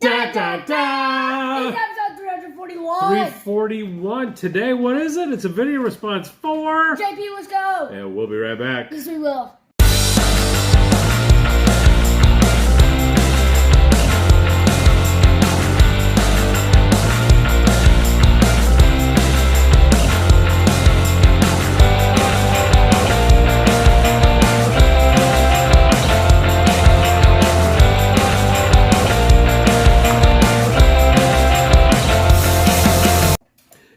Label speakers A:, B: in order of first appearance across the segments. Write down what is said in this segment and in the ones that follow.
A: Da da da!
B: It's episode 341.
A: 341. Today, what is it? It's a video response for
B: JPWisco.
A: And we'll be right back.
B: Yes, we will.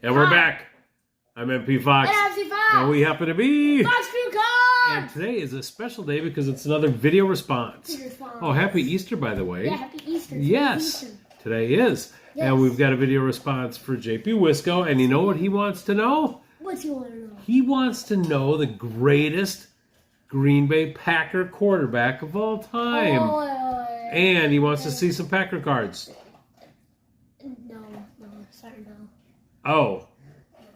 A: And we're back. I'm MP Fox.
B: And I'm C Fox.
A: And we happen to be
B: Fox Crew Cards.
A: And today is a special day because it's another video response. Oh, happy Easter, by the way.
B: Yeah, happy Easter.
A: Yes,
B: Easter.
A: today is.
B: Yes.
A: And we've got a video response for JPWisco. And you know what he wants to know?
B: What's he want to know?
A: He wants to know the greatest Green Bay Packer quarterback of all time. And he wants to see some Packer cards.
B: No, sorry, no.
A: Oh,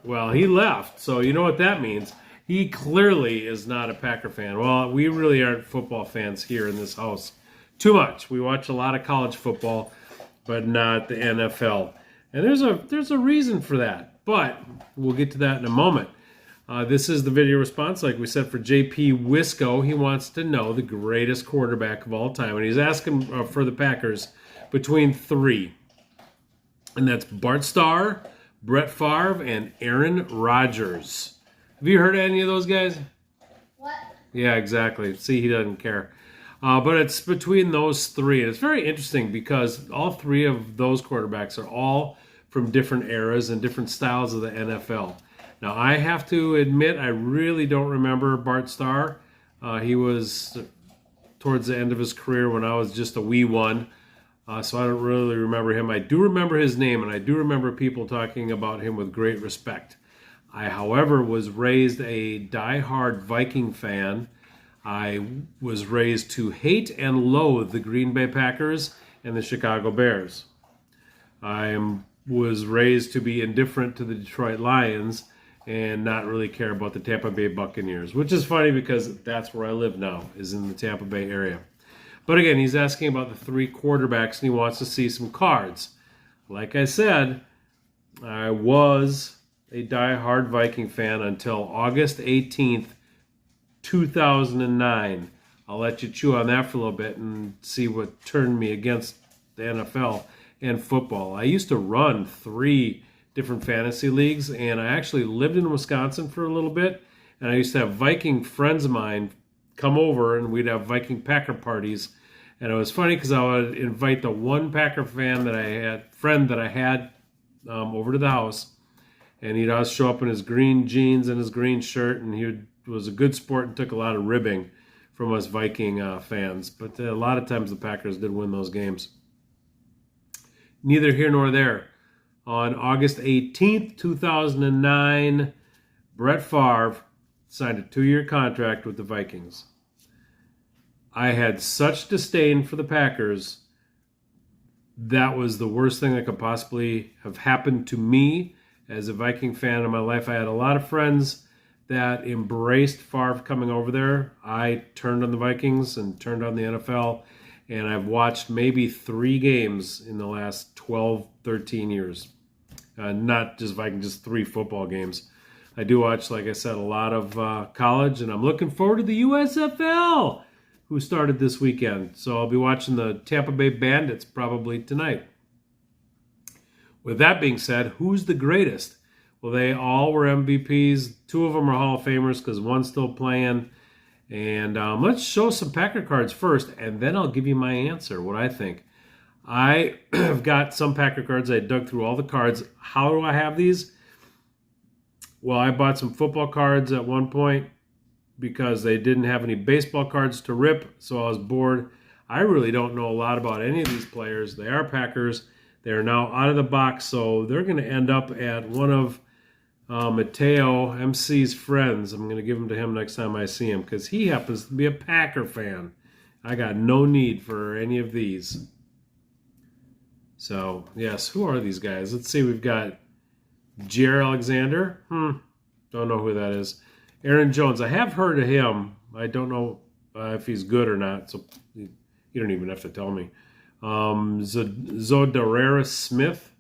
A: well, he left, so you know what that means. He clearly is not a Packer fan. Well, we really aren't football fans here in this house. Too much. We watch a lot of college football, but not the NFL. And there's a reason for that, but we'll get to that in a moment. This is the video response, like we said, for JPWisco. He wants to know the greatest quarterback of all time, and he's asking for the Packers between three. And that's Bart Starr, Brett Favre, and Aaron Rodgers. Have you heard of any of those guys?
B: What?
A: Yeah, exactly. See, he doesn't care. But it's between those three. And it's very interesting because all three of those quarterbacks are all from different eras and different styles of the NFL. Now, I have to admit, I really don't remember Bart Starr. He was towards the end of his career when I was just a wee one. So I don't really remember him. I do remember his name, and I do remember people talking about him with great respect. I, however, was raised a die-hard Viking fan. I was raised to hate and loathe the Green Bay Packers and the Chicago Bears. I was raised to be indifferent to the Detroit Lions and not really care about the Tampa Bay Buccaneers, which is funny because that's where I live now, is in the Tampa Bay area. But again, he's asking about the three quarterbacks, and he wants to see some cards. Like I said, I was a die-hard Viking fan until August 18th, 2009. I'll let you chew on that for a little bit and see what turned me against the NFL and football. I used to run 3 different fantasy leagues, and I actually lived in Wisconsin for a little bit, and I used to have Viking friends of mine come over, and we'd have Viking Packer parties. And it was funny because I would invite the one Packer friend that I had over to the house, and he'd always show up in his green jeans and his green shirt, and he was a good sport and took a lot of ribbing from us Viking fans. But a lot of times the Packers did win those games. Neither here nor there. On August 18th, 2009, Brett Favre signed a 2-year contract with the Vikings. I had such disdain for the Packers. That was the worst thing that could possibly have happened to me as a Viking fan in my life. I had a lot of friends that embraced Favre coming over there. I turned on the Vikings and turned on the NFL, and I've watched maybe 3 games in the last 12, 13 years. Not just Vikings, just 3 football games. I do watch, like I said, a lot of college, and I'm looking forward to the USFL, who started this weekend. So I'll be watching the Tampa Bay Bandits probably tonight. With that being said, who's the greatest? Well, they all were MVPs. 2 of them are Hall of Famers because one's still playing. And let's show some Packer cards first, and then I'll give you my answer, what I think. I have got some Packer cards. I dug through all the cards. How do I have these? Well, I bought some football cards at one point because they didn't have any baseball cards to rip, so I was bored. I really don't know a lot about any of these players. They are Packers. They are now out of the box, so they're going to end up at one of Mateo MC's friends. I'm going to give them to him next time I see him because he happens to be a Packer fan. I got no need for any of these. So, yes, who are these guys? Let's see. We've got Jair Alexander. Don't know who that is. Aaron Jones. I have heard of him. I don't know if he's good or not, so you don't even have to tell me. Zodarius Smith.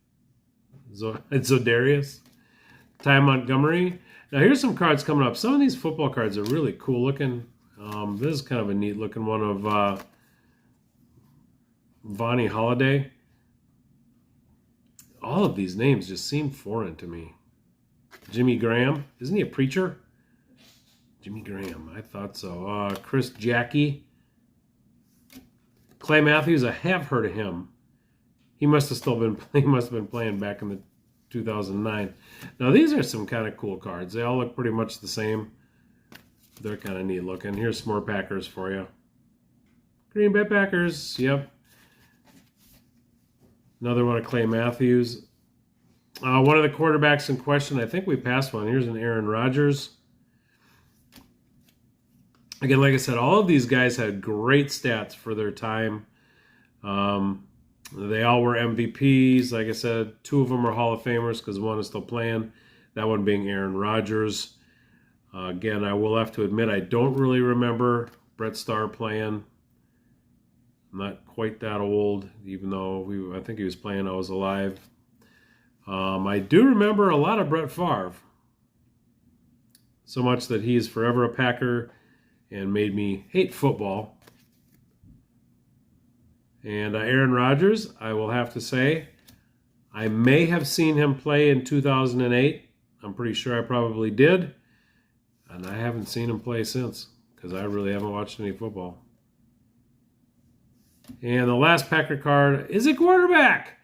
A: Zodarius. Ty Montgomery. Now here's some cards coming up. Some of these football cards are really cool looking. This is kind of a neat looking one of Vonnie Holiday. All of these names just seem foreign to me. Jimmy Graham. Isn't he a preacher? Jimmy Graham. I thought so. Chris Jackie. Clay Matthews. I have heard of him. He must have still been. He must have been playing back in the 2009. Now these are some kind of cool cards. They all look pretty much the same. They're kind of neat looking. Here's some more Packers for you. Green Bay Packers. Yep. Another one of Clay Matthews. One of the quarterbacks in question, I think we passed one. Here's an Aaron Rodgers. Again, like I said, all of these guys had great stats for their time. They all were MVPs. Like I said, 2 of them are Hall of Famers because one is still playing. That one being Aaron Rodgers. Again, I will have to admit I don't really remember Bart Starr playing. I'm not quite that old, even though I think he was playing I was alive. I do remember a lot of Brett Favre. So much that he is forever a Packer and made me hate football. And Aaron Rodgers, I will have to say, I may have seen him play in 2008. I'm pretty sure I probably did. And I haven't seen him play since because I really haven't watched any football. And the last Packer card is a quarterback.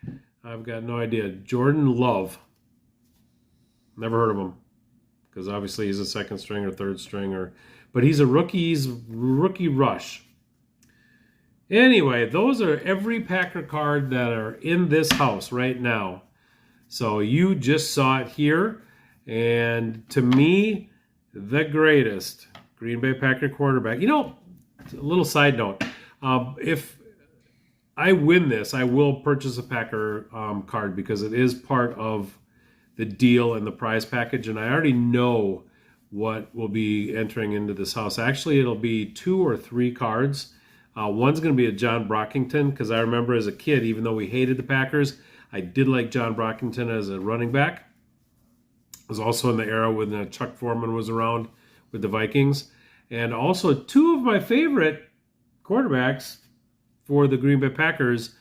A: I've got no idea. Jordan Love. Never heard of him because obviously he's a second string or third stringer. But he's a rookie. He's rookie rush. Anyway, those are every Packer card that are in this house right now. So you just saw it here. And to me, the greatest Green Bay Packer quarterback. You know, a little side note. If I win this, I will purchase a Packer card because it is part of the deal and the prize package. And I already know what will be entering into this house. Actually, it'll be 2 or 3 cards. One's going to be a John Brockington because I remember as a kid, even though we hated the Packers, I did like John Brockington as a running back. It was also in the era when Chuck Foreman was around with the Vikings. And also 2 of my favorite quarterbacks for the Green Bay Packers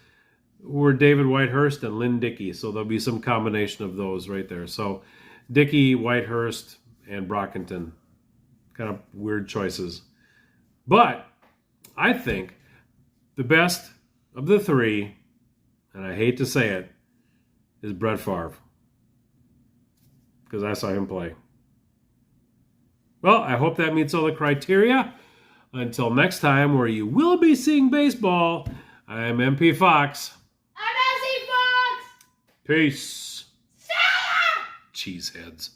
A: were David Whitehurst and Lynn Dickey. So there'll be some combination of those right there. So Dickey, Whitehurst, and Brockington. Kind of weird choices. But I think the best of the 3, and I hate to say it, is Brett Favre. Because I saw him play. Well, I hope that meets all the criteria. Until next time, where you will be seeing baseball, I'm MP Fox.
B: I'm SC Fox!
A: Peace. Cheeseheads.